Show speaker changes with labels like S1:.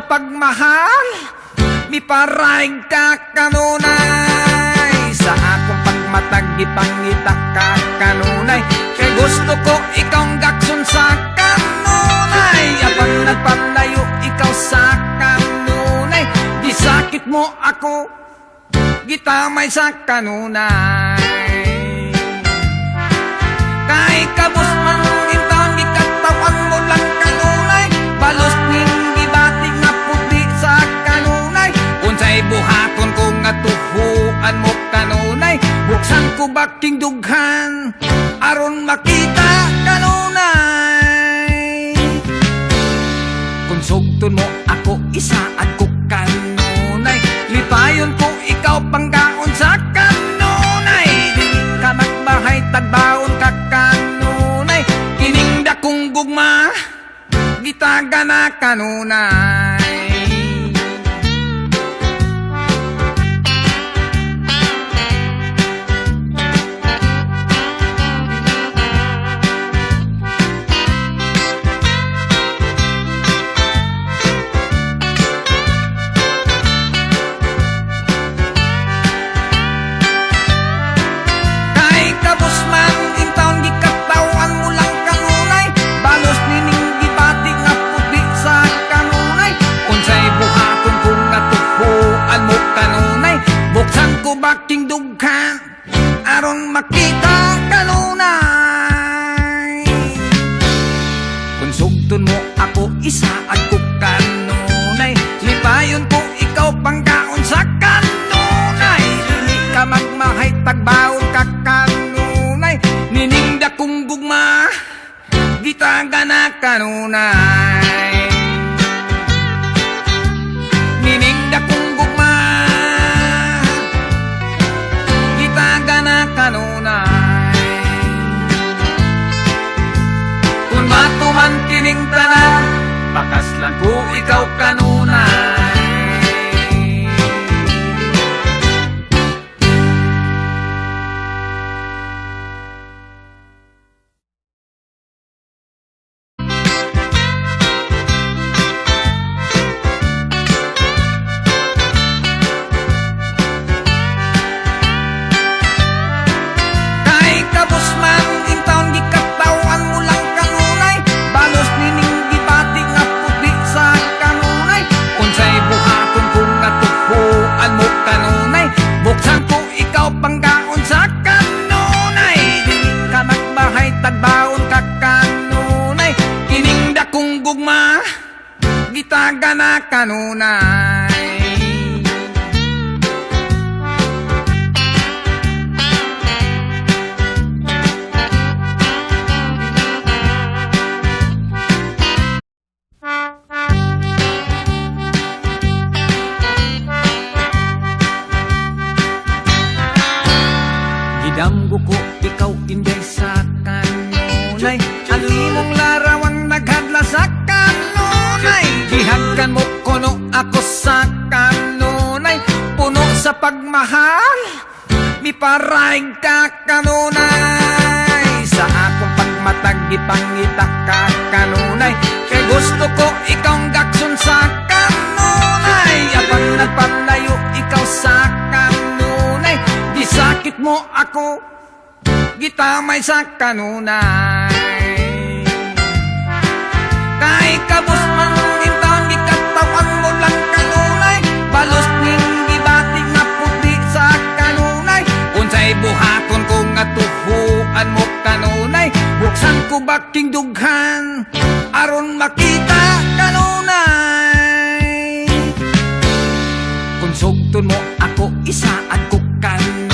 S1: pagmahal, miparaig ka kanunay. Sa akong pagmatag, ipangita ka kanunay. Kay gusto ko ikaw'ng gakson sa kanunay. Apang nagpalayo ikaw sa kanunay. Di sakit mo ako, gitamay sa kanunay. Kay kabus man intaon, gikatawan mo lang kanunay. Balos ning gibatig na puti sa kanunay. Unsay buhaton ko nga tuhuan mo kanunay. Buksan ko baking dughan aron makita kanunay. Kung sugton mo ako, isaad ko kanunay. Lipayon ko ikaw panggaon sa kanunay. Dili ka magbahay, tagbaon ka kanunay. Kining dakong gugma, gitaga na kanunay. Baking dughan aron makita kanunay. Kung sugton mo ako, isaad ko kanunay. Lipayon ko ikaw panggaon sa kanunay. Dili ka magmahay, tagbaon ka kanunay. Niningda kong gugma, gitaga na kanunay. Niningda kong gugma, kanunay. Kung matuman kining tanan, bakas lang ko ikaw kanunay. Gitaga na kanunay. Gidamgo ko ikaw inday sa kanunay. Ang limong larawang naghadla sa kanunay. Gihagkan mo kono ako sa kanunay. Puno sa pagmahal, miparaig ka kanunay. Sa akong pagmatag, ipangita ka kanunay. Kay gusto ko ikaw'ng gakson sa kanunay. Apang nagpalayo ikaw sa kanunay. Di sakit mo ako, gitamay sa kanunay. Kay kabus man intaon, gikatawan mo lang kanunay. Balos ning gibatig na puti sa kanunay. Unsay buhaton ko nga tuhuan mo kanunay. Buksan ko baking dughan aron makita kanunay. Kung sugton mo ako, isaad ko kanunay.